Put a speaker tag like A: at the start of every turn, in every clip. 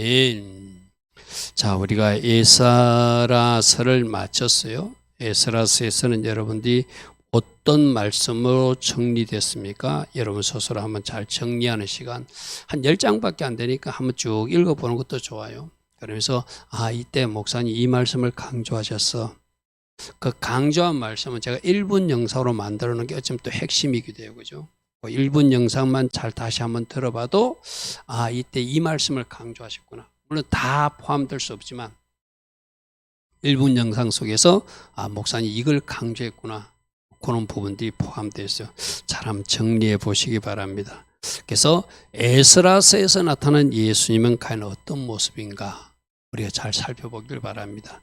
A: 아멘. 자, 우리가 에스라서를 마쳤어요. 에스라서에서는 여러분들이 어떤 말씀으로 정리됐습니까? 여러분 스스로 한번 잘 정리하는 시간, 한 10장밖에 안 되니까 한번 쭉 읽어보는 것도 좋아요. 그러면서 이때 목사님 이 말씀을 강조하셨어. 그 강조한 말씀은 제가 1분 영상으로 만들어 놓은 게 어쩌면 또 핵심이기도 해요. 그죠? 1분 영상만 잘 다시 한번 들어봐도 이때 이 말씀을 강조하셨구나. 물론 다 포함될 수 없지만 1분 영상 속에서 목사님 이걸 강조했구나. 그런 부분들이 포함되어 있어요. 잘 한번 정리해 보시기 바랍니다. 그래서 에스라서에서 나타난 예수님은 과연 어떤 모습인가 우리가 잘 살펴보길 바랍니다.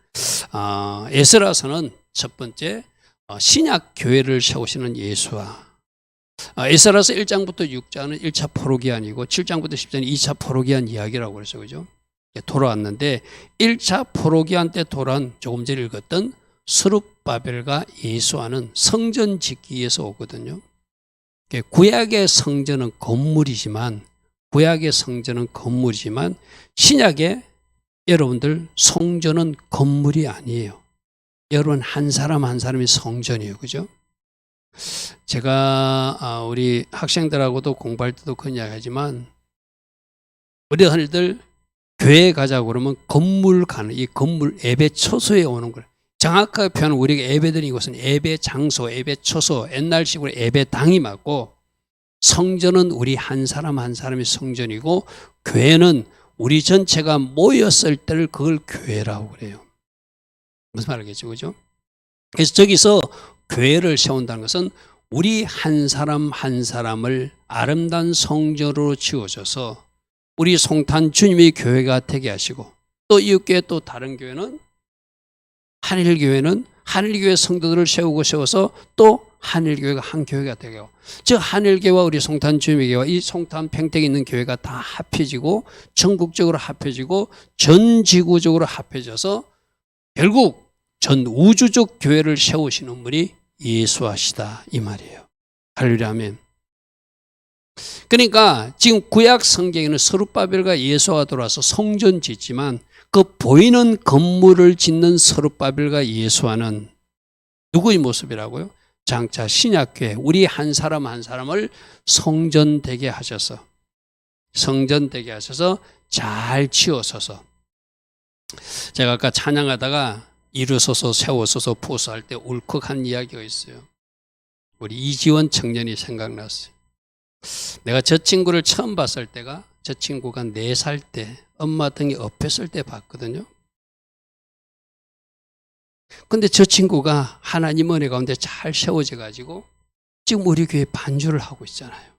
A: 에스라서는 첫 번째 신약 교회를 세우시는 예수와 에스라서 1장부터 6장은 1차 포로기한이고 7장부터 10장은 2차 포로기한 이야기라고 그래서 그죠? 돌아왔는데 1차 포로기한 때 돌아온 조금 전에 읽었던 스룹바벨과 예수와는 성전 짓기 위해서 오거든요. 구약의 성전은 건물이지만 신약의 여러분들 성전은 건물이 아니에요. 여러분 한 사람 한 사람이 성전이에요. 그죠? 제가 우리 학생들하고도 공부할 때도 그런 이야기 하지만 우리 아이들 교회 가자고 그러면 건물 가는 이 건물 예배 처소에 오는 거예요. 정확하게 표현하면 우리가 예배드린 곳은 예배 장소, 예배 처소, 옛날식으로 예배당이 맞고 성전은 우리 한 사람 한 사람이 성전이고 교회는 우리 전체가 모였을 때를 그걸 교회라고 그래요. 무슨 말이겠죠, 그죠? 그래서 저기서 교회를 세운다는 것은 우리 한 사람 한 사람을 아름다운 성전으로 지어줘서 우리 송탄 주님의 교회가 되게 하시고 또 이웃교회 또 다른 교회는 한일교회는 한일교회 성도들을 세워서 또 한일교회가 한 교회가 되고 즉 한일교회와 우리 송탄 주님의 교회와 이 송탄 평택에 있는 교회가 다 합해지고 전국적으로 합해지고 전 지구적으로 합해져서 결국 전 우주적 교회를 세우시는 분이 예수하시다 이 말이에요. 할렐루야 아멘. 그러니까 지금 구약 성경에는 스룹바벨과 예수가 돌아와서 성전 짓지만 그 보이는 건물을 짓는 스룹바벨과 예수와는 누구의 모습이라고요? 장차 신약교회 우리 한 사람 한 사람을 성전되게 하셔서 잘 치워서서 제가 아까 찬양하다가 이루소서 세워서서 포수할 때 울컥한 이야기가 있어요. 우리 이지원 청년이 생각났어요. 내가 저 친구를 처음 봤을 때가 저 친구가 4살 때 엄마 등에 업혔을 때 봤거든요. 근데 저 친구가 하나님 은혜 가운데 잘 세워져 가지고 지금 우리 교회 반주를 하고 있잖아요.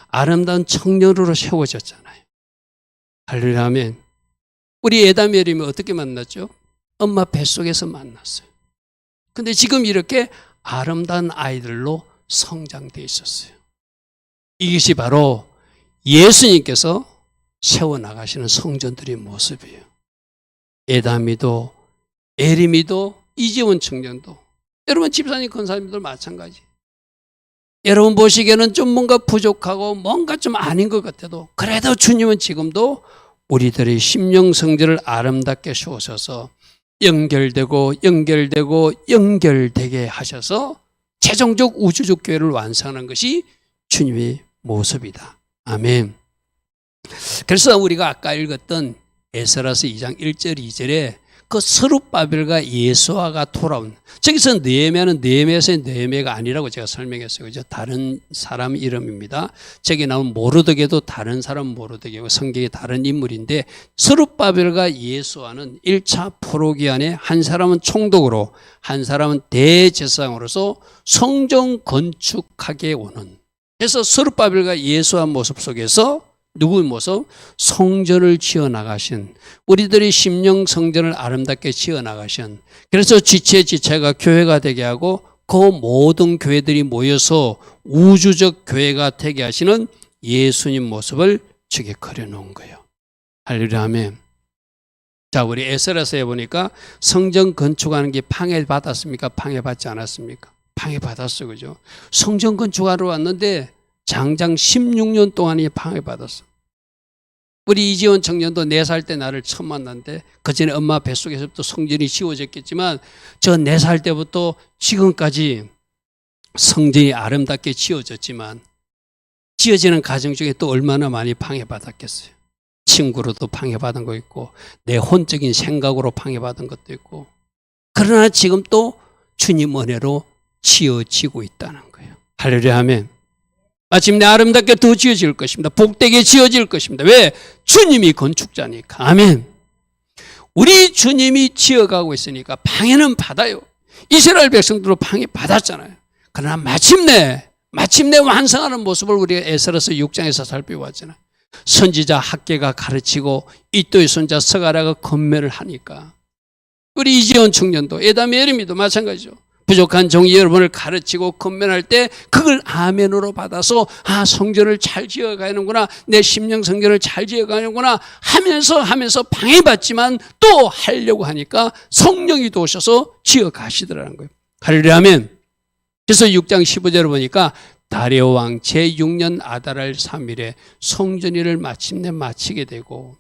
A: 아름다운 청년으로 세워졌잖아요. 할렐루야 아멘. 우리 에다멜이 어떻게 만났죠? 엄마 뱃속에서 만났어요. 근데 지금 이렇게 아름다운 아이들로 성장돼 있었어요. 이것이 바로 예수님께서 세워나가시는 성전들의 모습이에요. 에다미도 에리미도 이지원 청년도 여러분 집사님 권사님들 마찬가지. 여러분 보시기에는 좀 뭔가 부족하고 뭔가 좀 아닌 것 같아도 그래도 주님은 지금도 우리들의 심령 성전을 아름답게 세우셔서 연결되게 하셔서 최종적 우주적 교회를 완성하는 것이 주님의 모습이다. 아멘. 그래서 우리가 아까 읽었던 에스라서 2장 1절 2절에 그 스룹바벨과 예수아가 돌아온 저기서 느헤미야에서 느헤미야가 아니라고 제가 설명했어요. 그죠? 다른 사람 이름입니다. 저기 나온 모르드게도 다른 사람 모르드게고 성경의 다른 인물인데 스룹바벨과 예수아는 1차 포로기한에 한 사람은 총독으로 한 사람은 대제사장으로서 성전 건축하게 오는 그래서 스룹바벨과 예수아 모습 속에서 누구의 모습? 성전을 지어나가신 우리들의 심령 성전을 아름답게 지어나가신 그래서 지체가 교회가 되게 하고 그 모든 교회들이 모여서 우주적 교회가 되게 하시는 예수님 모습을 저게 그려놓은 거예요. 할렐루야 아멘. 자, 우리 에스라서에 보니까 성전 건축하는 게 방해받았습니까? 방해받지 않았습니까? 방해받았어. 그죠? 성전 건축하러 왔는데 장장 16년 동안이 방해받았어. 우리 이지원 청년도 4살 때 나를 처음 만났는데 그전에 엄마 뱃속에서부터 성전이 지어졌겠지만 저 4살 때부터 지금까지 성전이 아름답게 지어졌지만 지어지는 과정 중에 또 얼마나 많이 방해받았겠어요. 친구로도 방해받은 거 있고 내 혼적인 생각으로 방해받은 것도 있고 그러나 지금 또 주님 은혜로 지어지고 있다는 거예요. 할렐루야 아멘. 마침내 아름답게 더 지어질 것입니다. 복되게 지어질 것입니다. 왜? 주님이 건축자니까. 아멘. 우리 주님이 지어가고 있으니까 방해는 받아요. 이스라엘 백성들도 방해 받았잖아요. 그러나 마침내 완성하는 모습을 우리가 에스라서 6장에서 살펴봤잖아요. 선지자 학개가 가르치고 이또의 손자 스가랴가 건면을 하니까 우리 이지원 청년도 에다미 예레미도 마찬가지죠. 부족한 종이 여러분을 가르치고 건면할 때 그걸 아멘으로 받아서 성전을 잘 지어가는구나, 내 심령 성전을 잘 지어가는구나 하면서 방해받지만 또 하려고 하니까 성령이 도셔서 지어가시더라는 거예요. 할렐루야 아멘. 그래서 6장 15절을 보니까 다리오 왕 제6년 아달월 3일에 성전일을 마침내 마치게 되고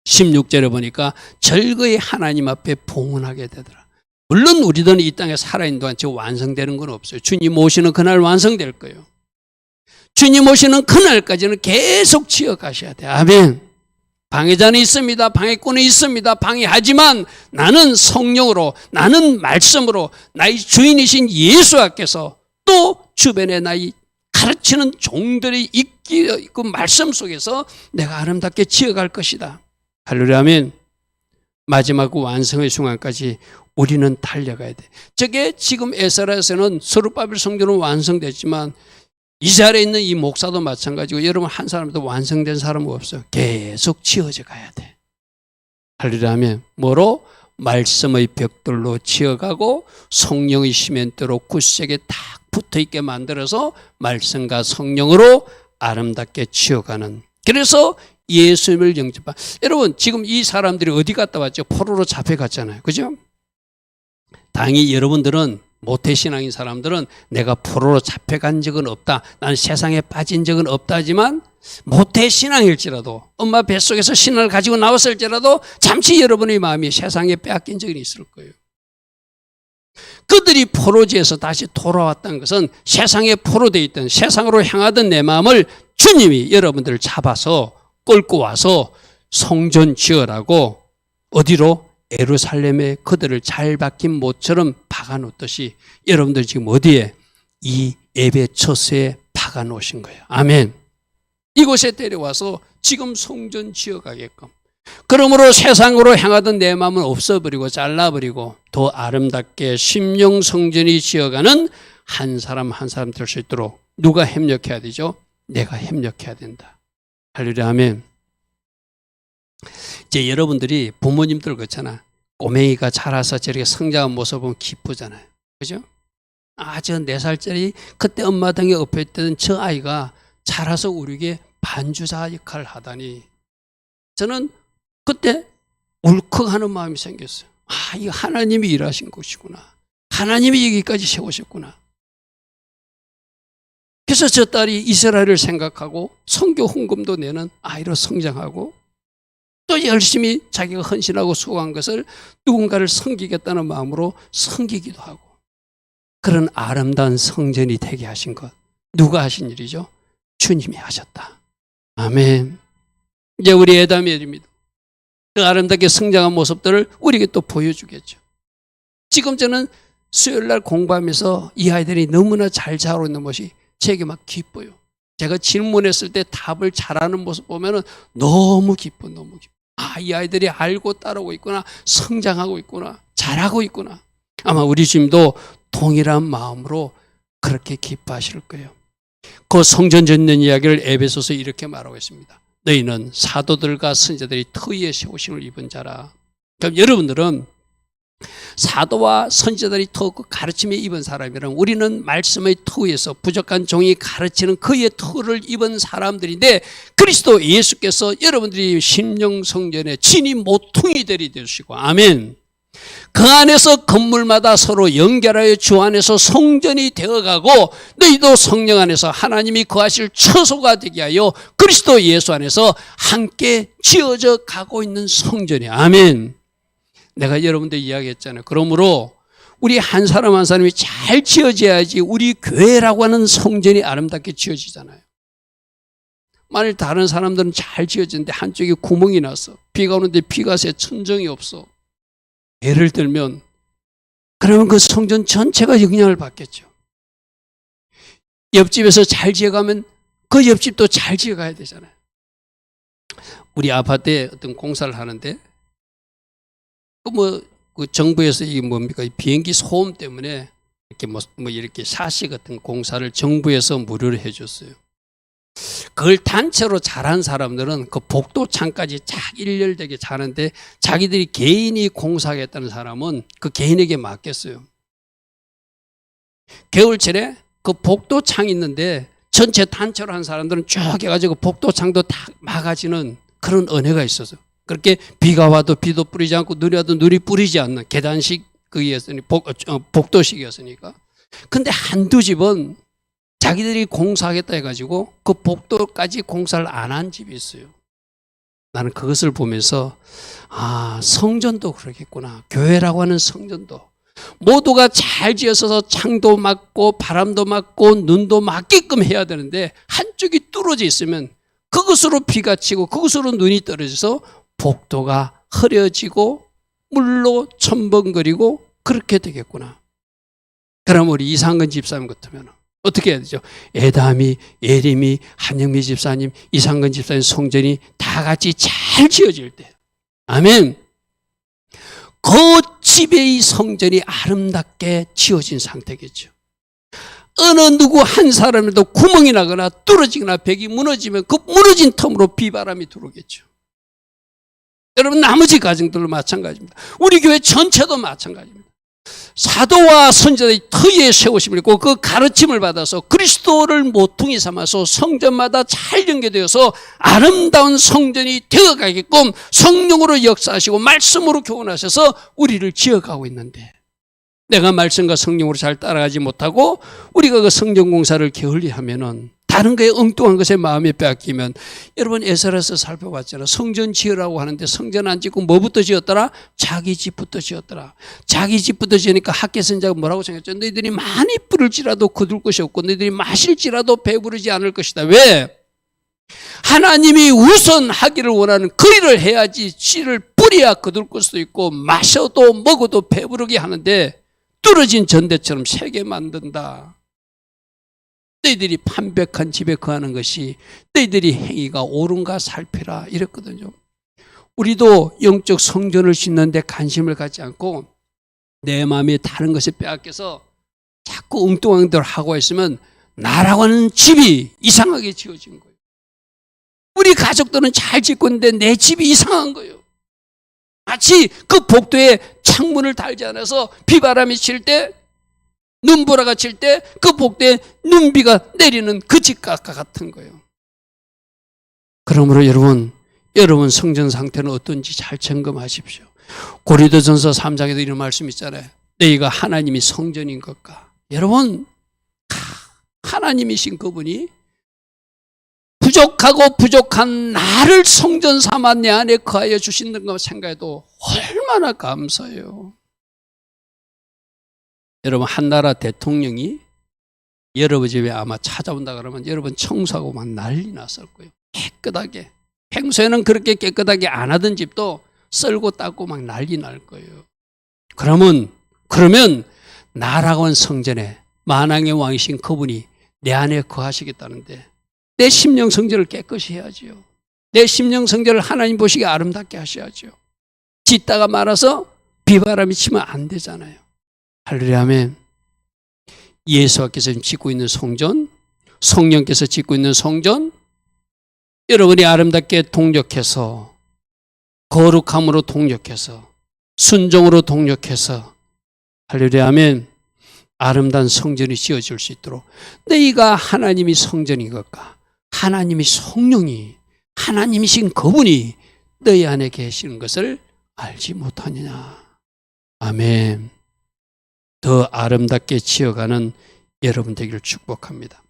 A: 16절에 보니까 절거의 하나님 앞에 봉헌하게 되더라. 물론 우리들은 이 땅에 살아있는 동안 지금 완성되는 건 없어요. 주님 오시는 그날 완성될 거예요. 주님 오시는 그날까지는 계속 지어가셔야 돼요. 아멘. 방해자는 있습니다. 방해꾼은 있습니다. 방해하지만 나는 성령으로, 나는 말씀으로 나의 주인이신 예수 앞에서 또 주변에 나의 가르치는 종들이 있기 그 말씀 속에서 내가 아름답게 지어갈 것이다. 할렐루야 아멘. 마지막 완성의 순간까지 우리는 달려가야 돼. 저게 지금 에스라에서는 스룹바벨 성전은 완성됐지만 이스라엘에 있는 이 목사도 마찬가지고 여러분 한 사람도 완성된 사람은 없어요. 계속 지어져 가야 돼. 할렐루야 아멘. 뭐로? 말씀의 벽돌로 지어가고 성령의 시멘트로 굳세게 딱 붙어있게 만들어서 말씀과 성령으로 아름답게 지어가는. 그래서 예수님을 영접한. 여러분 지금 이 사람들이 어디 갔다 왔죠? 포로로 잡혀갔잖아요. 그죠? 당연히 여러분들은 모태신앙인 사람들은 내가 포로로 잡혀간 적은 없다, 나는 세상에 빠진 적은 없다 하지만 모태신앙일지라도 엄마 뱃속에서 신앙을 가지고 나왔을지라도 잠시 여러분의 마음이 세상에 빼앗긴 적이 있을 거예요. 그들이 포로지에서 다시 돌아왔다는 것은 세상에 포로되어 있던 세상으로 향하던 내 마음을 주님이 여러분들을 잡아서 끌고 와서 성전 지으라고 어디로? 예루살렘에 그들을 잘 박힌 못처럼 박아놓듯이 여러분들 지금 어디에? 이 예배 처소에 박아놓으신 거예요. 아멘. 이곳에 데려와서 지금 성전 지어가게끔. 그러므로 세상으로 향하던 내 마음은 없어버리고 잘라버리고 더 아름답게 심령 성전이 지어가는 한 사람 한 사람 될 수 있도록 누가 협력해야 되죠? 내가 협력해야 된다. 할렐루야 아멘. 이제 여러분들이 부모님들 그렇잖아. 꼬맹이가 자라서 저렇게 성장한 모습 보면 기쁘잖아요. 그죠? 저 4살짜리 그때 엄마 등에 업혀있던 저 아이가 자라서 우리에게 반주자 역할을 하다니 저는 그때 울컥하는 마음이 생겼어요. 이거 하나님이 일하신 것이구나. 하나님이 여기까지 세우셨구나. 그래서 저 딸이 이스라엘을 생각하고 선교 헌금도 내는 아이로 성장하고 또 열심히 자기가 헌신하고 수고한 것을 누군가를 섬기겠다는 마음으로 섬기기도 하고 그런 아름다운 성전이 되게 하신 것 누가 하신 일이죠? 주님이 하셨다. 아멘. 이제 우리 에다미엘입니다. 그 아름답게 성장한 모습들을 우리에게 또 보여주겠죠. 지금 저는 수요일날 공부하면서 이 아이들이 너무나 잘 자라고 있는 것이 제게 막 기뻐요. 제가 질문했을 때 답을 잘하는 모습 보면 너무 기뻐, 너무 기뻐. 이 아이들이 알고 따르고 있구나, 성장하고 있구나, 잘하고 있구나. 아마 우리 주님도 동일한 마음으로 그렇게 기뻐하실 거예요. 그 성전 짓는 이야기를 에베소서 이렇게 말하고 있습니다. 너희는 사도들과 선지자들이 터위에 세우심을 입은 자라. 그럼 여러분들은 사도와 선지자들이 터 가르침에 입은 사람이라면 우리는 말씀의 터위에서 부족한 종이 가르치는 그의 터를 입은 사람들인데 그리스도 예수께서 여러분들이 심령 성전의 진이 모퉁이 되리 되시고 아멘. 그 안에서 건물마다 서로 연결하여 주 안에서 성전이 되어가고 너희도 성령 안에서 하나님이 거하실 처소가 되게 하여 그리스도 예수 안에서 함께 지어져 가고 있는 성전이야. 아멘. 내가 여러분들 이야기했잖아요. 그러므로 우리 한 사람 한 사람이 잘 지어져야지 우리 교회라고 하는 성전이 아름답게 지어지잖아요. 만일 다른 사람들은 잘 지어지는데 한쪽에 구멍이 나서 비가 오는데 비가 새 천정이 없어. 예를 들면 그러면 그 성전 전체가 영향을 받겠죠. 옆집에서 잘 지어가면 그 옆집도 잘 지어가야 되잖아요. 우리 아파트에 어떤 공사를 하는데 그 정부에서 이게 뭡니까? 비행기 소음 때문에 이렇게 이렇게 샤시 같은 공사를 정부에서 무료로 해줬어요. 그걸 단체로 잘한 사람들은 그 복도창까지 쫙 일렬되게 자는데 자기들이 개인이 공사하겠다는 사람은 그 개인에게 맡겼어요. 겨울철에 그 복도창 있는데 전체 단체로 한 사람들은 쭉 해가지고 복도창도 다 막아지는 그런 은혜가 있어서 그렇게 비가 와도 비도 뿌리지 않고 눈이 와도 눈이 뿌리지 않는 계단식 복도식이었으니까. 근데 한두 집은 자기들이 공사하겠다 해가지고 그 복도까지 공사를 안 한 집이 있어요. 나는 그것을 보면서 성전도 그러겠구나. 교회라고 하는 성전도 모두가 잘 지어서 창도 막고 바람도 막고 눈도 막게끔 해야 되는데 한쪽이 뚫어져 있으면 그것으로 비가 치고 그것으로 눈이 떨어져서 복도가 흐려지고 물로 첨벙거리고 그렇게 되겠구나. 그럼 우리 이상근 집사님 같으면 어떻게 해야 되죠? 에담이, 예림이, 한영미 집사님, 이상근 집사님 성전이 다 같이 잘 지어질 때, 아멘. 그 집의 성전이 아름답게 지어진 상태겠죠. 어느 누구 한 사람에도 구멍이 나거나 뚫어지거나 벽이 무너지면 그 무너진 틈으로 비바람이 들어오겠죠. 여러분 나머지 가정들도 마찬가지입니다. 우리 교회 전체도 마찬가지입니다. 사도와 선지자들이 터위에 세우심을 입고 그 가르침을 받아서 그리스도를 모퉁이 삼아서 성전마다 잘 연계되어서 아름다운 성전이 되어가게끔 성령으로 역사하시고 말씀으로 교훈하셔서 우리를 지어가고 있는데 내가 말씀과 성령으로 잘 따라가지 못하고 우리가 그 성전 공사를 게을리하면은 다른 거에 엉뚱한 것에 마음이 빼앗기면 여러분 에스라서 살펴봤잖아요. 성전 지으라고 하는데 성전 안 짓고 뭐부터 지었더라? 자기 집부터 지었더라. 자기 집부터 지으니까 학계 선자가 뭐라고 생각했죠? 너희들이 많이 뿌릴지라도 거둘 것이 없고 너희들이 마실지라도 배부르지 않을 것이다. 왜? 하나님이 우선 하기를 원하는 그 일을 해야지 씨를 뿌려야 거둘 것도 있고 마셔도 먹어도 배부르게 하는데 뚫어진 전대처럼 세게 만든다. 너희들이 판백한 집에 거하는 것이 너희들이 행위가 옳은가 살피라 이랬거든요. 우리도 영적 성전을 짓는데 관심을 갖지 않고 내 마음에 다른 것에 빼앗겨서 자꾸 엉뚱한 대로 하고 있으면 나라고 하는 집이 이상하게 지어진 거예요. 우리 가족들은 잘 짓고 있는데 내 집이 이상한 거예요. 마치 그 복도에 창문을 달지 않아서 비바람이 칠 때 눈보라가 칠 때 그 복도에 눈비가 내리는 그 집과 같은 거예요. 그러므로 여러분 성전 상태는 어떤지 잘 점검하십시오. 고린도전서 3장에도 이런 말씀 있잖아요. 너희가 하나님이 성전인 것과 여러분 하나님이신 그분이 부족하고 부족한 나를 성전 삼아 내 안에 거하여 주시는 것 생각해도 얼마나 감사해요. 여러분 한 나라 대통령이 여러분 집에 아마 찾아온다 그러면 여러분 청소하고 막 난리 났을 거예요. 깨끗하게. 평소에는 그렇게 깨끗하게 안 하던 집도 썰고 닦고 막 난리 날 거예요. 그러면 나라고 한 성전에 만왕의 왕이신 그분이 내 안에 거하시겠다는데 내 심령 성전을 깨끗이 해야지요. 내 심령 성전을 하나님 보시기에 아름답게 하셔야죠. 짓다가 말아서 비바람이 치면 안 되잖아요. 할렐루야 아멘. 예수께서 짓고 있는 성전, 성령께서 짓고 있는 성전, 여러분이 아름답게 동력해서 거룩함으로 동력해서 순종으로 동력해서 할렐루야 아멘. 아름다운 성전이 지어질 수 있도록 너희가 하나님이 성전인 것과 하나님이 성령이 하나님이신 그분이 너희 안에 계시는 것을 알지 못하느냐. 아멘. 더 아름답게 지어가는 여러분 되기를 축복합니다.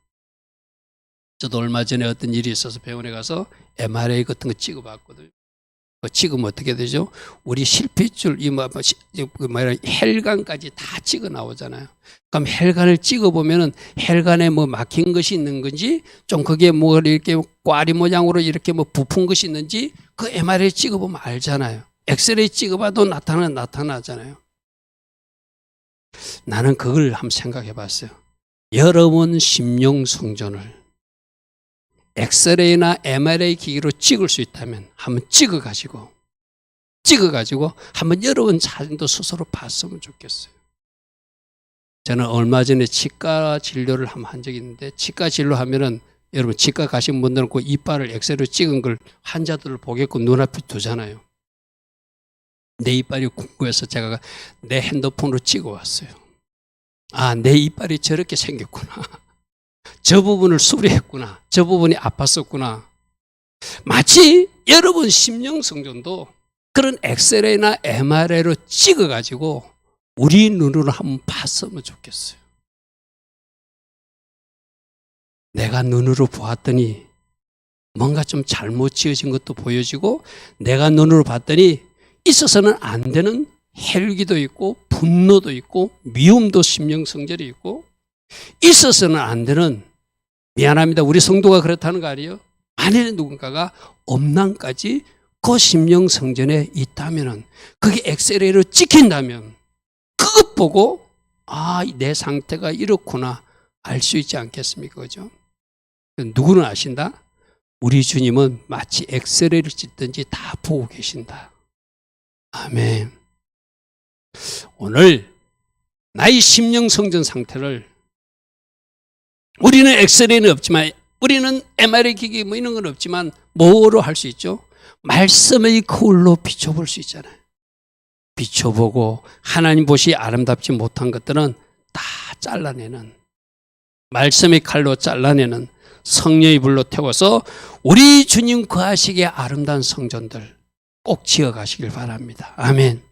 A: 저도 얼마 전에 어떤 일이 있어서 병원에 가서 MRI 같은 거 찍어봤거든요. 찍으면 어떻게 되죠? 우리 실핏줄, 혈관까지 다 찍어 나오잖아요. 그럼 혈관을 찍어보면은 혈관에 뭐 막힌 것이 있는 건지, 좀 그게 뭐 이렇게 꽈리 모양으로 이렇게 뭐 부푼 것이 있는지, 그 MRI 찍어보면 알잖아요. 엑스레이 찍어봐도 나타나잖아요. 나는 그걸 한번 생각해 봤어요. 여러분 심령 성전을 엑스레이나 MRI 기기로 찍을 수 있다면 한번 찍어가지고 한번 여러분 자신도 스스로 봤으면 좋겠어요. 저는 얼마 전에 치과 진료를 한번 한 적이 있는데, 치과 진료하면은 여러분 치과 가신 분들은 그 이빨을 엑스레이로 찍은 걸 환자들을 보게끔 눈앞에 두잖아요. 내 이빨이 궁금해서 제가 내 핸드폰으로 찍어왔어요. 아, 내 이빨이 저렇게 생겼구나. 저 부분을 수리했구나. 저 부분이 아팠었구나. 마치 여러분 심령 성전도 그런 엑스레이나 MRI로 찍어가지고 우리 눈으로 한번 봤으면 좋겠어요. 내가 눈으로 보았더니 뭔가 좀 잘못 지어진 것도 보여지고, 내가 눈으로 봤더니 있어서는 안 되는 헬기도 있고 분노도 있고 미움도 심령 성전이 있고, 있어서는 안 되는, 미안합니다, 우리 성도가 그렇다는 거 아니에요? 만일에 누군가가 엄난까지 그 심령 성전에 있다면은, 그게 엑스레이로 찍힌다면 그것 보고 아, 내 상태가 이렇구나 알 수 있지 않겠습니까? 그죠? 누구는 아신다? 우리 주님은 마치 엑스레이를 찍든지 다 보고 계신다. 아멘. 오늘 나의 심령 성전 상태를, 우리는 엑스레이는 없지만, 우리는 MRI 기기 뭐 이런 건 없지만 뭐로 할 수 있죠? 말씀의 거울로 비춰볼 수 있잖아요. 비춰보고 하나님 보시 아름답지 못한 것들은 다 잘라내는, 말씀의 칼로 잘라내는, 성령의 불로 태워서 우리 주님 거하시기에 아름다운 성전들 꼭 지어가시길 바랍니다. 아멘.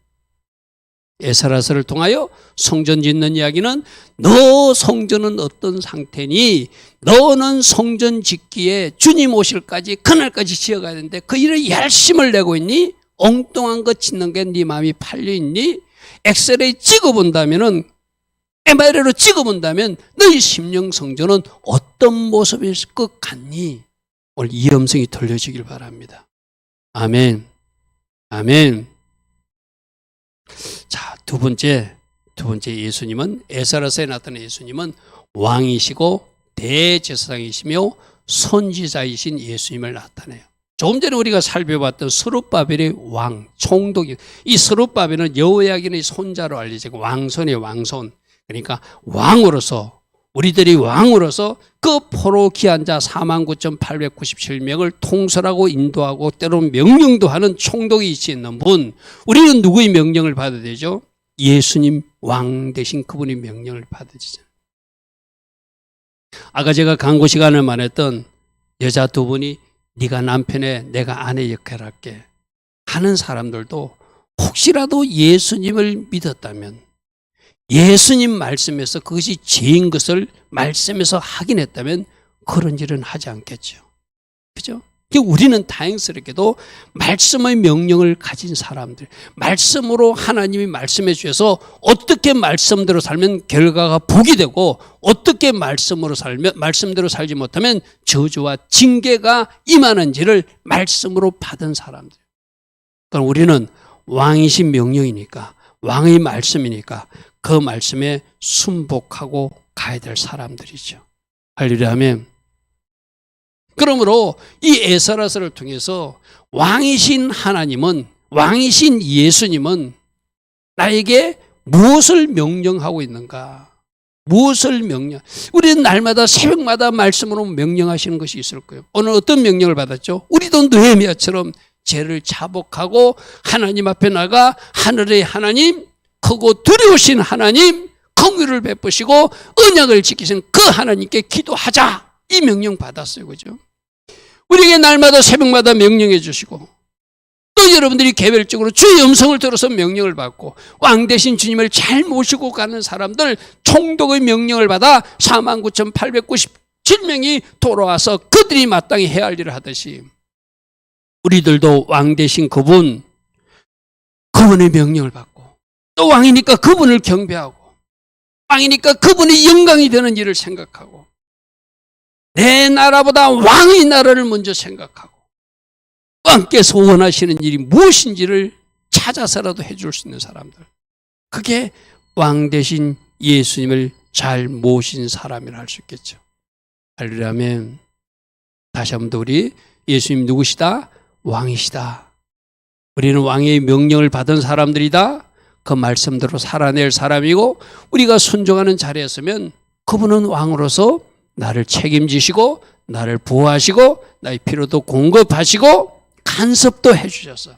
A: 에스라서를 통하여 성전 짓는 이야기는, 너 성전은 어떤 상태니 너는 성전 짓기에 주님 오실까지 그날까지 지어가야 되는데 그 일에 열심을 내고 있니? 엉뚱한 거 짓는 게 네 마음이 팔려있니? 엑스레이 찍어본다면은, MRI로 찍어본다면 너희 심령 성전은 어떤 모습일 것 같니? 오늘 이 음성이 들려지길 바랍니다. 아멘. 아멘. 자, 두 번째 예수님은, 에스라서에 나타난 예수님은 왕이시고 대제사장이시며 선지자이신 예수님을 나타내요. 조금 전에 우리가 살펴봤던 스룹바벨의 왕, 총독이, 이 스룹바벨은 여호야긴의 손자로 알려지고 왕손의 왕손, 그러니까 왕으로서, 우리들이 왕으로서 그 포로 귀한 자 49,897명을 통솔하고 인도하고 때로는 명령도 하는 총독이 있는 분, 우리는 누구의 명령을 받아야 되죠? 예수님 왕 대신 그분의 명령을 받으시죠. 아까 제가 광고 시간을 말했던 여자 두 분이 네가 남편에 내가 아내 역할을 할게 하는 사람들도 혹시라도 예수님을 믿었다면, 예수님 말씀에서 그것이 죄인 것을 말씀에서 확인했다면 그런 일은 하지 않겠죠. 그죠? 우리는 다행스럽게도 말씀의 명령을 가진 사람들, 말씀으로 하나님이 말씀해 주셔서 어떻게 말씀대로 살면 결과가 복이 되고, 어떻게 말씀대로 살지 못하면 저주와 징계가 임하는지를 말씀으로 받은 사람들. 그럼 우리는 왕이신 명령이니까, 왕의 말씀이니까 그 말씀에 순복하고 가야 될 사람들이죠. 할렐루야. 아멘. 그러므로 이 에스라서를 통해서 왕이신 하나님은, 왕이신 예수님은 나에게 무엇을 명령하고 있는가? 무엇을 명령? 우리는 날마다 새벽마다 말씀으로 명령하시는 것이 있을 거예요. 오늘 어떤 명령을 받았죠? 우리도 느헤미야처럼 죄를 자복하고 하나님 앞에 나가 하늘의 하나님, 크고 두려우신 하나님, 긍휼을 베푸시고 언약을 지키신 그 하나님께 기도하자, 이 명령 받았어요. 그죠? 우리에게 날마다 새벽마다 명령해 주시고, 또 또 여러분들이 개별적으로 주의 음성을 들어서 명령을 받고 왕 대신 주님을 잘 모시고 가는 사람들 총독의 명령을 받아 49,897명이 돌아와서 그들이 마땅히 해야 할 일을 하듯이 우리들도 왕 대신 그분의 명령을 받고 또 왕이니까 그분을 경배하고 왕이니까 그분의 영광이 되는 일을 생각하고 내 나라보다 왕의 나라를 먼저 생각하고 왕께서 원하시는 일이 무엇인지를 찾아서라도 해줄 수 있는 사람들, 그게 왕 대신 예수님을 잘 모신 사람이라 할 수 있겠죠. 할렐루야면 다시 한번 더 우리 예수님 누구시다? 왕이시다. 우리는 왕의 명령을 받은 사람들이다. 그 말씀대로 살아낼 사람이고 우리가 순종하는 자리에 서면 그분은 왕으로서 나를 책임지시고 나를 보호하시고 나의 필요도 공급하시고 간섭도 해주셔서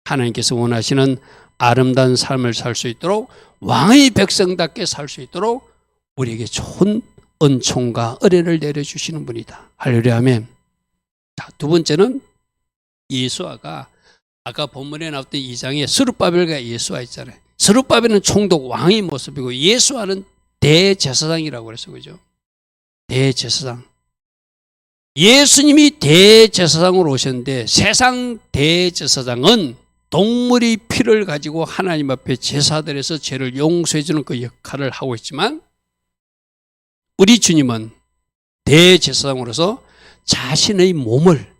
A: 하나님께서 원하시는 아름다운 삶을 살 수 있도록 왕의 백성답게 살 수 있도록 우리에게 좋은 은총과 은혜를 내려주시는 분이다. 할렐루야 아멘. 자, 두 번째는 예수아가 아까 본문에 나왔던 2장에 스룹바벨과 예수아 있잖아요. 스룹바벨은 총독 왕의 모습이고 예수아는 대제사장이라고 그랬어, 그죠? 대제사장. 예수님이 대제사장으로 오셨는데 세상 대제사장은 동물의 피를 가지고 하나님 앞에 제사드려서 죄를 용서해 주는 그 역할을 하고 있지만 우리 주님은 대제사장으로서 자신의 몸을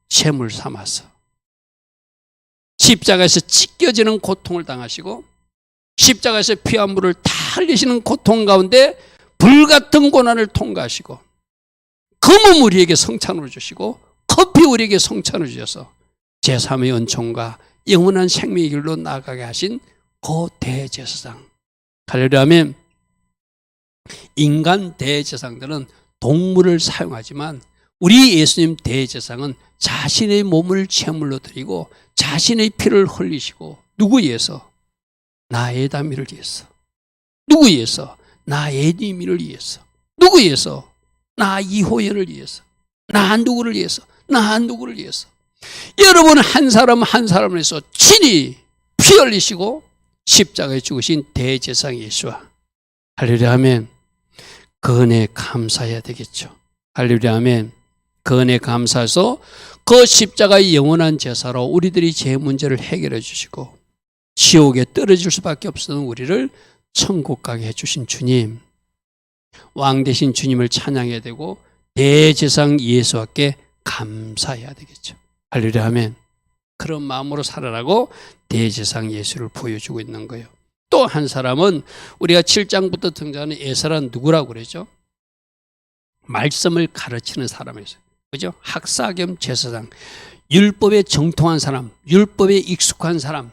A: 제물 삼아서 십자가에서 찢겨지는 고통을 당하시고 십자가에서 피와 물을 다 흘리시는 고통 가운데 불같은 고난을 통과하시고 그 몸 우리에게 성찬으로 주시고 커피 우리에게 성찬으로 주셔서 제3의 은총과 영원한 생명의 길로 나아가게 하신 그 대제사장. 할렐루야 아멘. 인간 대제사장들은 동물을 사용하지만 우리 예수님 대제사장은 자신의 몸을 제물로 드리고 자신의 피를 흘리시고 누구 위해서? 나 에다미를 위해서. 누구 위해서? 나 에디미를 위해서. 누구 위해서? 나 이호연을 위해서. 나 누구를 위해서? 나 누구를 위해서? 여러분 한 사람 한 사람을 위해서 친히 피 흘리시고 십자가에 죽으신 대제사장 예수와 할렐루야 아멘. 그 은혜에 감사해야 되겠죠. 할렐루야 아멘. 그 은혜에 감사해서 그 십자가의 영원한 제사로 우리들이 제 문제를 해결해 주시고 지옥에 떨어질 수밖에 없었던 우리를 천국 가게 해주신 주님, 왕 되신 주님을 찬양해야 되고 대제사장 예수께 감사해야 되겠죠. 할렐루야 아멘. 그런 마음으로 살아라고 대제사장 예수를 보여주고 있는 거예요. 또 한 사람은 우리가 7장부터 등장하는 에스라는 누구라고 그러죠? 말씀을 가르치는 사람이었어요. 그죠? 학사 겸 제사장, 율법에 정통한 사람, 율법에 익숙한 사람,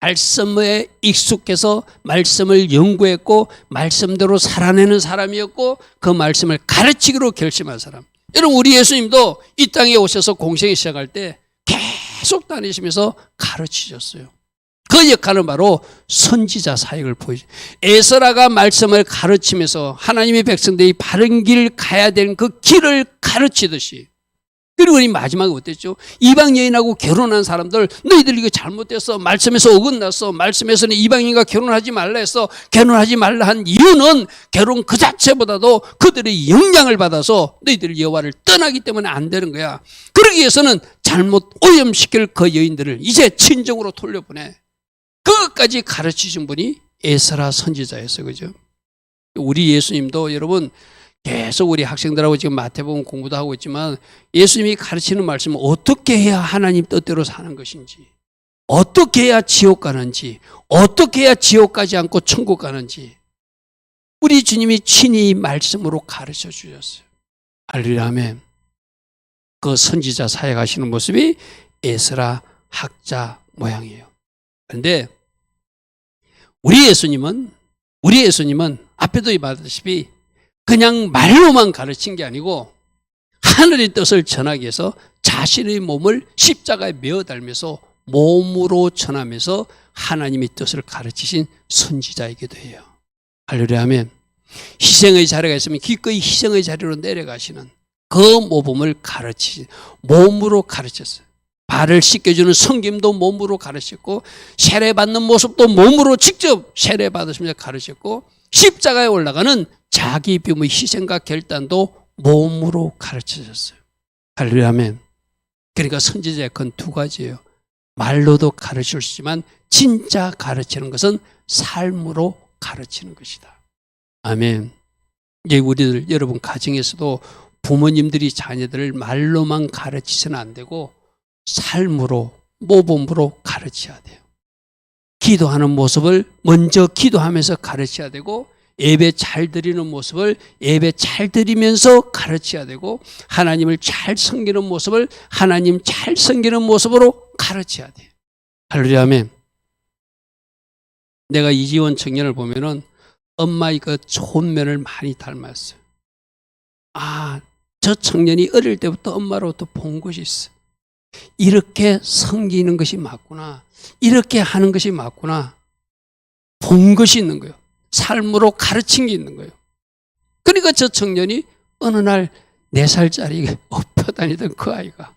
A: 말씀에 익숙해서 말씀을 연구했고 말씀대로 살아내는 사람이었고 그 말씀을 가르치기로 결심한 사람. 여러분 우리 예수님도 이 땅에 오셔서 공생이 시작할 때 계속 다니시면서 가르치셨어요. 그 역할은 바로 선지자 사역을 보여줘요. 에스라가 말씀을 가르치면서 하나님의 백성들이 바른 길 가야 되는 그 길을 가르치듯이, 그리고 우리 마지막에 어땠죠? 이방 여인하고 결혼한 사람들, 너희들 이거 잘못됐어, 말씀에서 어긋났어, 말씀에서는 이방인과 결혼하지 말라 했어. 결혼하지 말라 한 이유는 결혼 그 자체보다도 그들의 영향을 받아서 너희들 여호와를 떠나기 때문에 안 되는 거야. 그러기 위해서는 잘못 오염시킬 그 여인들을 이제 친정으로 돌려보내. 그것까지 가르치신 분이 에스라 선지자였어요. 그죠? 우리 예수님도 여러분 계속 우리 학생들하고 지금 마태복음 공부도 하고 있지만 예수님이 가르치는 말씀은 어떻게 해야 하나님 뜻대로 사는 것인지, 어떻게 해야 지옥 가는지, 어떻게 해야 지옥 가지 않고 천국 가는지 우리 주님이 친히 말씀으로 가르쳐 주셨어요. 할렐루야 아멘. 그 선지자 사역하시는 모습이 에스라 학자 모양이에요. 그런데 우리 예수님은 앞에도 말했다시피 그냥 말로만 가르친 게 아니고 하늘의 뜻을 전하기 위해서 자신의 몸을 십자가에 메어 달면서 몸으로 전하면서 하나님의 뜻을 가르치신 선지자이기도 해요. 할렐루야 아멘. 희생의 자리가 있으면 기꺼이 희생의 자리로 내려가시는 그 모범을 몸으로 가르쳤어요. 발을 씻겨주는 성김도 몸으로 가르쳤고, 세례받는 모습도 몸으로 직접 세례받으시면서 가르쳤고, 십자가에 올라가는 자기 비움의 희생과 결단도 몸으로 가르치셨어요. 할렐루야 아멘. 그러니까 선지자의 건 두 가지예요. 말로도 가르칠 수 있지만 진짜 가르치는 것은 삶으로 가르치는 것이다. 아멘. 이제 우리들 여러분 가정에서도 부모님들이 자녀들을 말로만 가르치서는 안 되고 삶으로 모범으로 가르쳐야 돼요. 기도하는 모습을 먼저 기도하면서 가르쳐야 되고, 예배 잘 드리는 모습을 예배 잘 드리면서 가르쳐야 되고, 하나님을 잘 섬기는 모습을 하나님 잘 섬기는 모습으로 가르쳐야 돼요. 할렐루야 아멘. 내가 이지원 청년을 보면은 엄마의 그 좋은 면을 많이 닮았어요. 저 청년이 어릴 때부터 엄마로부터 본 것이 있어. 이렇게 섬기는 것이 맞구나. 이렇게 하는 것이 맞구나. 본 것이 있는 거예요. 삶으로 가르친 게 있는 거예요. 그러니까 저 청년이 어느 날 4살짜리 업혀 다니던 그 아이가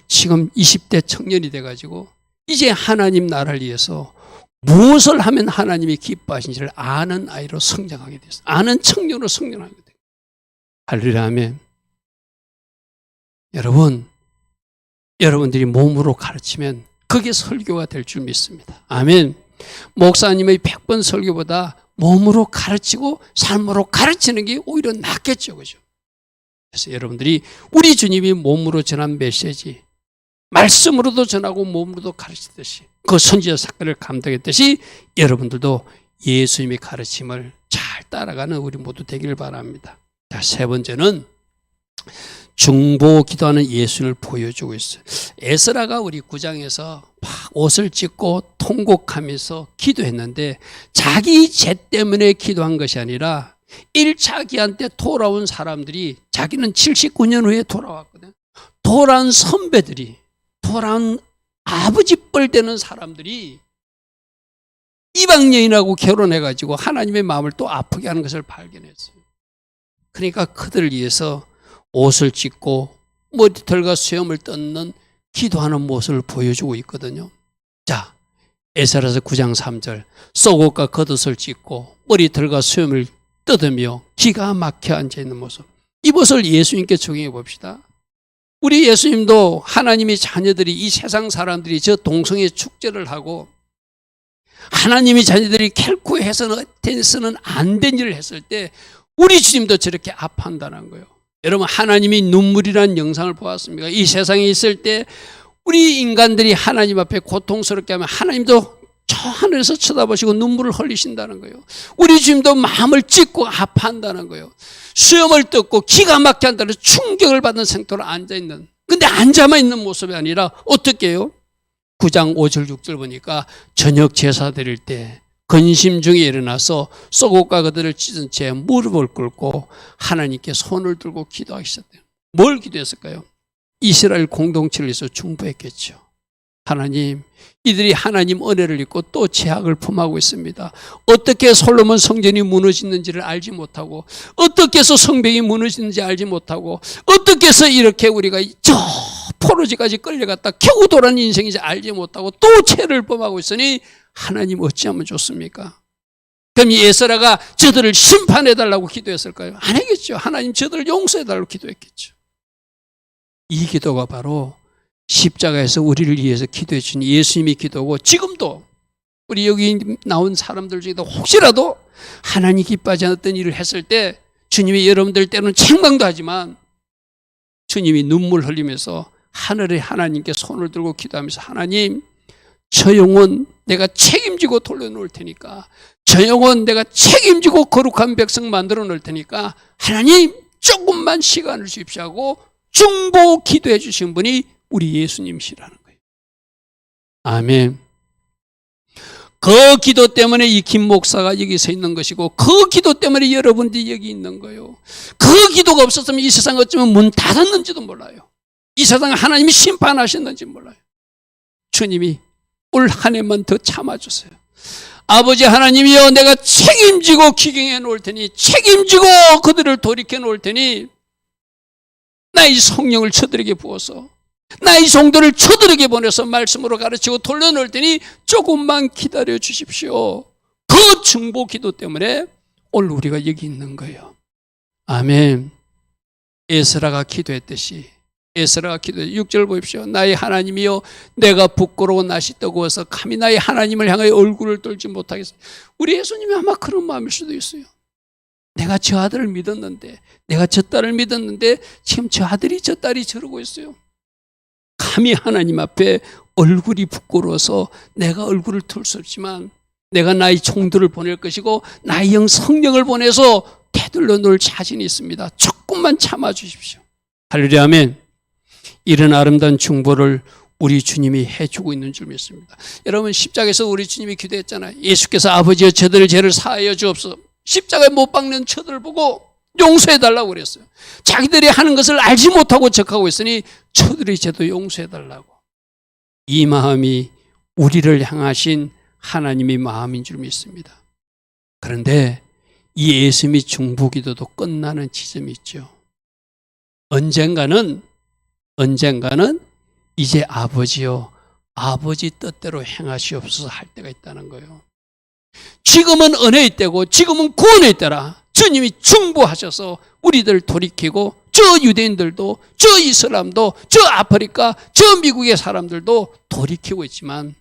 A: 지금 20대 청년이 돼가지고 이제 하나님 나라를 위해서 무엇을 하면 하나님이 기뻐하신지를 아는 아이로 성장하게 됐어요. 아는 청년으로 성장하게 돼요. 할렐루야 아멘. 여러분들이 몸으로 가르치면 그게 설교가 될 줄 믿습니다. 아멘. 목사님의 100번 설교보다 몸으로 가르치고 삶으로 가르치는 게 오히려 낫겠죠. 그죠? 그래서 여러분들이 우리 주님이 몸으로 전한 메시지, 말씀으로도 전하고 몸으로도 가르치듯이 그 선지자 사건을 감독했듯이 여러분들도 예수님의 가르침을 잘 따라가는 우리 모두 되기를 바랍니다. 자, 세 번째는 중보 기도하는 예수를 보여주고 있어요. 에스라가 우리 9장에서 막 옷을 찢고 통곡하면서 기도했는데 자기 죄 때문에 기도한 것이 아니라 1차 기한 때 돌아온 사람들이, 자기는 79년 후에 돌아왔거든. 돌아온 선배들이, 돌아온 아버지 뻘 되는 사람들이 이방 여인하고 결혼해가지고 하나님의 마음을 또 아프게 하는 것을 발견했어요. 그러니까 그들을 위해서 옷을 찢고 머리털과 수염을 뜯는 기도하는 모습을 보여주고 있거든요. 자, 에스라서 9장 3절, 속옷과 겉옷을 찢고 머리털과 수염을 뜯으며 기가 막혀 앉아있는 모습, 이것을 예수님께 적용해 봅시다. 우리 예수님도 하나님의 자녀들이, 이 세상 사람들이 저 동성애 축제를 하고 하나님의 자녀들이 결코 해서는 안 된 일을 했을 때 우리 주님도 저렇게 아파한다는 거예요. 여러분, 하나님이 눈물이라는 영상을 보았습니까? 이 세상에 있을 때 우리 인간들이 하나님 앞에 고통스럽게 하면 하나님도 저 하늘에서 쳐다보시고 눈물을 흘리신다는 거예요. 우리 주님도 마음을 찢고 아파한다는 거예요. 수염을 뜯고 기가 막히게 한다는 충격을 받는 생토로 앉아있는, 근데 앉아만 있는 모습이 아니라 어떻게 해요? 9장 5절 6절 보니까 저녁 제사 드릴 때 근심 중에 일어나서 속옷과 그들을 찢은 채 무릎을 꿇고 하나님께 손을 들고 기도하셨대요. 뭘 기도했을까요? 이스라엘 공동체를 위해서 중보했겠죠. 하나님, 이들이 하나님 은혜를 잊고 또 죄악을 품하고 있습니다. 어떻게 솔로몬 성전이 무너졌는지를 알지 못하고, 어떻게 해서 성벽이 무너졌는지 알지 못하고, 어떻게 해서 이렇게 우리가 저 포로지까지 끌려갔다 겨우 돌아온 인생인지 알지 못하고 또 죄를 범하고 있으니 하나님 어찌하면 좋습니까? 그럼 이 에스라가 저들을 심판해달라고 기도했을까요? 안 하겠죠. 하나님 저들을 용서해달라고 기도했겠죠. 이 기도가 바로 십자가에서 우리를 위해서 기도해 주신 예수님의 기도고, 지금도 우리 여기 나온 사람들 중에도 혹시라도 하나님 기뻐하지 않았던 일을 했을 때 주님이 여러분들 때로는 책망도 하지만 주님이 눈물 흘리면서 하늘에 하나님께 손을 들고 기도하면서, 하나님, 저 영혼 내가 책임지고 돌려놓을 테니까, 저 영혼 내가 책임지고 거룩한 백성 만들어 놓을 테니까 하나님 조금만 시간을 주십시오 하고 중보 기도해 주신 분이 우리 예수님이시라는 거예요. 아멘. 그 기도 때문에 이 김 목사가 여기 서 있는 것이고, 그 기도 때문에 여러분들이 여기 있는 거예요. 그 기도가 없었으면 이 세상 어쩌면 문 닫았는지도 몰라요. 이 세상을 하나님이 심판하셨는지 몰라요. 주님이 올 한 해만 더 참아주세요. 아버지 하나님이여, 내가 책임지고 기경해 놓을 테니, 책임지고 그들을 돌이켜 놓을 테니 나의 성령을 저들에게 부어서 나의 성도를 저들에게 보내서 말씀으로 가르치고 돌려놓을 테니 조금만 기다려 주십시오. 그 중보 기도 때문에 오늘 우리가 여기 있는 거예요. 아멘. 에스라가 기도했듯이 6절 보십시오. 나의 하나님이여, 내가 부끄러워 낯이 뜨거워서 감히 나의 하나님을 향하여 얼굴을 떨지 못하겠어요. 우리 예수님이 아마 그런 마음일 수도 있어요. 내가 저 아들을 믿었는데, 내가 저 딸을 믿었는데 지금 저 아들이 저 딸이 저러고 있어요. 감히 하나님 앞에 얼굴이 부끄러워서 내가 얼굴을 털 수 없지만 내가 나의 총들을 보낼 것이고 나의 영 성령을 보내서 되돌려 놓을 자신이 있습니다. 조금만 참아 주십시오. 할렐루야, 아멘. 이런 아름다운 중보를 우리 주님이 해주고 있는 줄 믿습니다. 여러분, 십자가에서 우리 주님이 기도했잖아요. 예수께서 아버지여 저들의 죄를 사하여 주옵소서. 십자가에 못 박는 저들을 보고 용서해달라고 그랬어요. 자기들이 하는 것을 알지 못하고 적하고 있으니 저들의 죄도 용서해달라고. 이 마음이 우리를 향하신 하나님의 마음인 줄 믿습니다. 그런데 이 예수님의 중보기도도 끝나는 지점이 있죠. 언젠가는 이제 아버지요, 아버지 뜻대로 행하시옵소서 할 때가 있다는 거예요. 지금은 은혜의 때고 지금은 구원의 때라. 주님이 중보하셔서 우리들 돌이키고 저 유대인들도, 저 이슬람도, 저 아프리카, 저 미국의 사람들도 돌이키고 있지만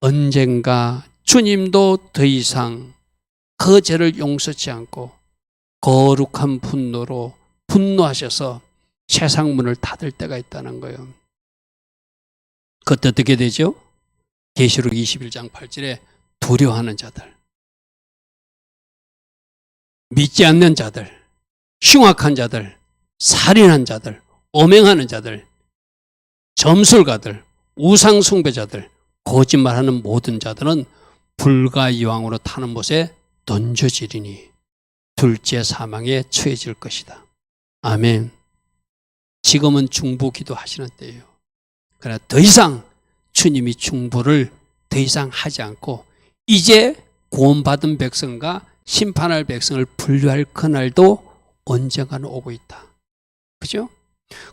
A: 언젠가 주님도 더 이상 그 죄를 용서치 않고 거룩한 분노로 분노하셔서 세상 문을 닫을 때가 있다는 거예요. 그때 어떻게 되죠? 계시록 21장 8절에 두려워하는 자들, 믿지 않는 자들, 흉악한 자들, 살인한 자들, 오맹하는 자들, 점술가들, 우상숭배자들, 거짓말하는 모든 자들은 불과 이왕으로 타는 못에 던져지리니 둘째 사망에 처해질 것이다. 아멘. 지금은 중보기도 하시는 때예요. 그러나 더 이상 주님이 중보를 더 이상 하지 않고 이제 구원받은 백성과 심판할 백성을 분류할 그날도 언젠가는 오고 있다. 그죠?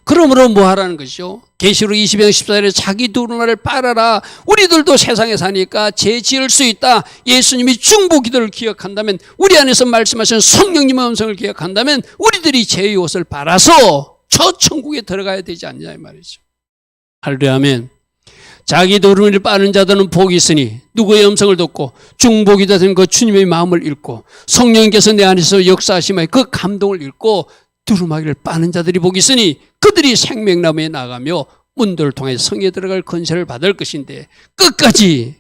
A: 그러므로 뭐 하라는 것이죠? 계시록 20장 14절에 자기 두루마리를 빨아라. 우리들도 세상에 사니까 죄 지을 수 있다. 예수님이 중보기도를 기억한다면, 우리 안에서 말씀하신 성령님의 음성을 기억한다면 우리들이 죄의 옷을 빨아서 저 천국에 들어가야 되지 않냐 이 말이죠. 할렐루야, 아멘. 자기 두루마리를 빠는 자들은 복이 있으니 누구의 음성을 듣고 중보기도 된 그 주님의 마음을 읽고 성령께서 내 안에서 역사하심의 그 감동을 읽고 두루마기를 빠는 자들이 복이 있으니 그들이 생명나무에 나가며 문들을 통해 성에 들어갈 권세를 받을 것인데 끝까지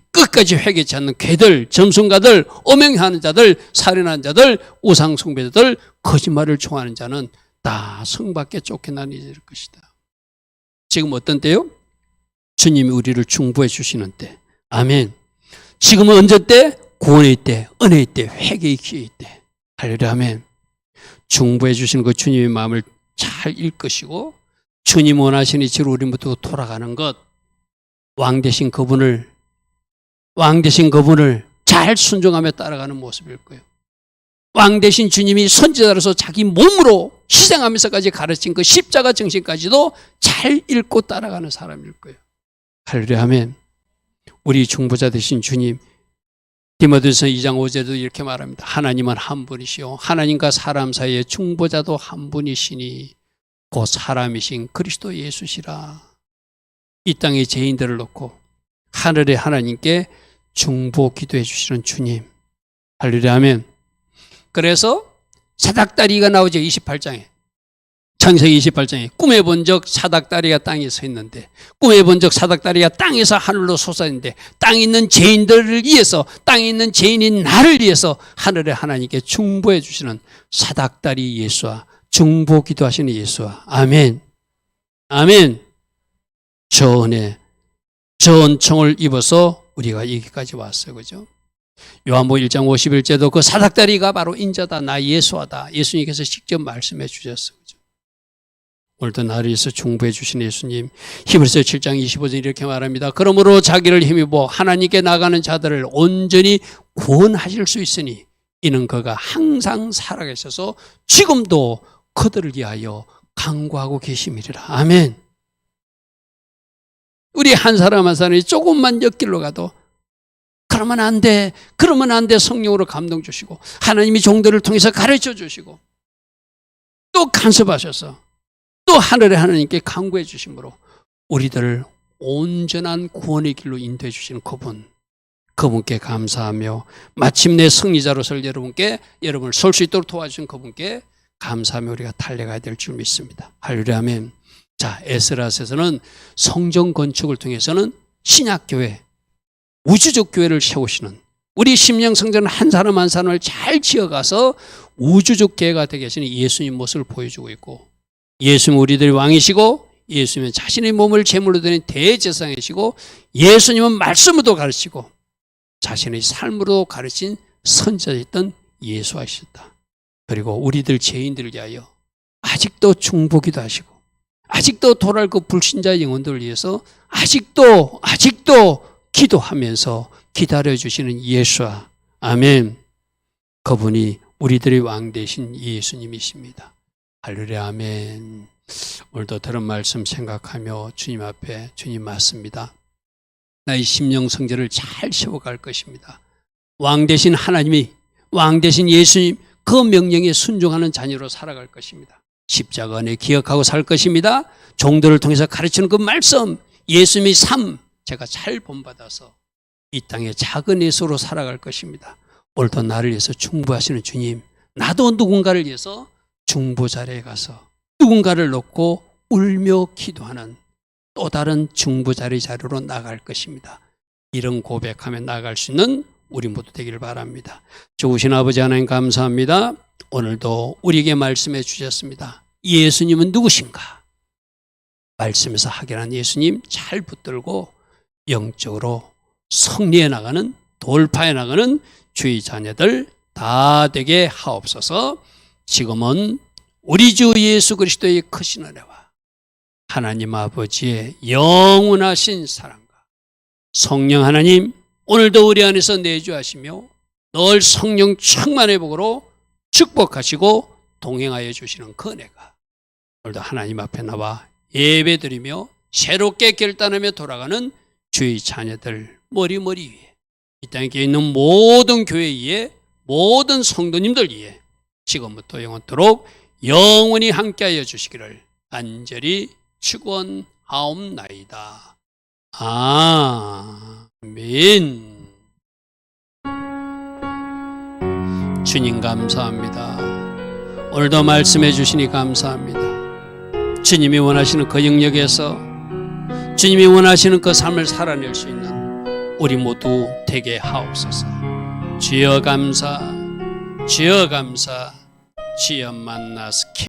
A: 회개치 않는 괴들, 점순가들, 오맹하는 자들, 살인하는 자들, 우상숭배자들, 거짓말을 좋아하는 자는 다 성 밖에 쫓겨나니 될 것이다. 지금 어떤 때요? 주님이 우리를 중보해 주시는 때. 아멘. 지금은 언제 때? 구원의 때, 은혜의 때, 회개의 기회의 때. 할렐루야, 아멘. 중보해 주시는 그 주님의 마음을 잘 읽으시고 주님 원하시는 이치로 우리부터 돌아가는 것, 왕 되신 그분을 잘 순종하며 따라가는 모습일 거예요. 왕 되신 주님이 선지자로서 자기 몸으로 희생하면서까지 가르친 그 십자가 정신까지도 잘 읽고 따라가는 사람일 거예요. 할렐루야, 아멘. 우리 중보자 되신 주님, 디모데후서 2장 5절에도 이렇게 말합니다. 하나님은 한 분이시요 하나님과 사람 사이에 중보자도 한 분이시니 곧 사람이신 그리스도 예수시라. 이 땅에 죄인들을 놓고 하늘의 하나님께 중보 기도해 주시는 주님. 할렐루야, 아멘. 그래서 사닥다리가 나오죠. 28장에. 창세기 28장에 꿈에 본 적 사닥다리가 땅에 서 있는데, 꿈에 본 적 사닥다리가 땅에서 하늘로 솟아있는데, 땅에 있는 죄인들을 위해서, 땅에 있는 죄인인 나를 위해서 하늘의 하나님께 중보해 주시는 사닥다리 예수와 중보 기도하시는 예수와, 아멘, 아멘. 저 은혜, 저 은총을 입어서 우리가 여기까지 왔어요. 그죠? 요한복음 1장 51절도 그 사닥다리가 바로 인자다, 나 예수하다, 예수님께서 직접 말씀해 주셨어요. 그죠? 오늘도 나를 위해서 중보해 주신 예수님. 히브리서 7장 25절 이렇게 말합니다. 그러므로 자기를 힘입어 하나님께 나가는 자들을 온전히 구원하실 수 있으니 이는 그가 항상 살아계셔서 지금도 그들을 위하여 간구하고 계심이리라. 아멘. 우리 한 사람 한 사람이 조금만 옆길로 가도 그러면 안 돼, 그러면 안 돼 성령으로 감동 주시고 하나님이 종들을 통해서 가르쳐 주시고 또 간섭하셔서 또 하늘의 하나님께 간구해 주심으로 우리들을 온전한 구원의 길로 인도해 주시는 그분께 감사하며 마침내 승리자로서 여러분을 설 수 있도록 도와주신 그분께 감사하며 우리가 달려가야 될 줄 믿습니다. 할렐루야 아멘. 자, 에스라서에서는 성전 건축을 통해서는 신약교회, 우주적 교회를 세우시는 우리 심령 성전은 한 사람 한 사람을 잘 지어가서 우주적 교회가 되게 하시는 예수님 모습을 보여주고 있고 예수님 우리들의 왕이시고 예수님은 자신의 몸을 제물로 드린 대제사장이시고 예수님은 말씀으로 가르치고 자신의 삶으로 가르친 선지자였던 예수하셨다. 그리고 우리들 죄인들을 위하여 아직도 중보기도 하시고 아직도 돌아올 그 불신자의 영혼들을 위해서 아직도 기도하면서 기다려주시는 예수와 아멘. 그분이 우리들의 왕 되신 예수님이십니다. 할렐루야 아멘. 오늘도 들은 말씀 생각하며 주님 앞에 주님 맞습니다. 나의 심령 성전을 잘 세워갈 것입니다. 왕 되신 하나님이 왕 되신 예수님 그 명령에 순종하는 자녀로 살아갈 것입니다. 십자가 안에 기억하고 살 것입니다. 종들을 통해서 가르치는 그 말씀 예수님의 삶 제가 잘 본받아서 이 땅에 작은 예수로 살아갈 것입니다. 오늘도 나를 위해서 중보하시는 주님 나도 누군가를 위해서 중보 자리에 가서 누군가를 놓고 울며 기도하는 또 다른 중보 자리로 나갈 것입니다. 이런 고백하며 나갈 수 있는 우리 모두 되기를 바랍니다. 좋으신 아버지 하나님 감사합니다. 오늘도 우리에게 말씀해 주셨습니다. 예수님은 누구신가? 말씀에서 확인한 예수님 잘 붙들고 영적으로 승리해 나가는 돌파해 나가는 주의 자녀들 다 되게 하옵소서. 지금은 우리 주 예수 그리스도의 크신 은혜와 하나님 아버지의 영원하신 사랑과 성령 하나님 오늘도 우리 안에서 내주하시며 늘 성령 충만의 복으로 축복하시고 동행하여 주시는 그 은혜가 오늘도 하나님 앞에 나와 예배드리며 새롭게 결단하며 돌아가는 주의 자녀들 머리 위에 이 땅에 있는 모든 교회 위에 모든 성도님들 위에 지금부터 영원토록 영원히 함께하여 주시기를 간절히 축원하옵나이다. 아멘. 주님 감사합니다. 오늘도 말씀해 주시니 감사합니다. 주님이 원하시는 그 영역에서 주님이 원하시는 그 삶을 살아낼 수 있는 우리 모두 되게 하옵소서. 주여 감사, 주여 감사, 주여 만나서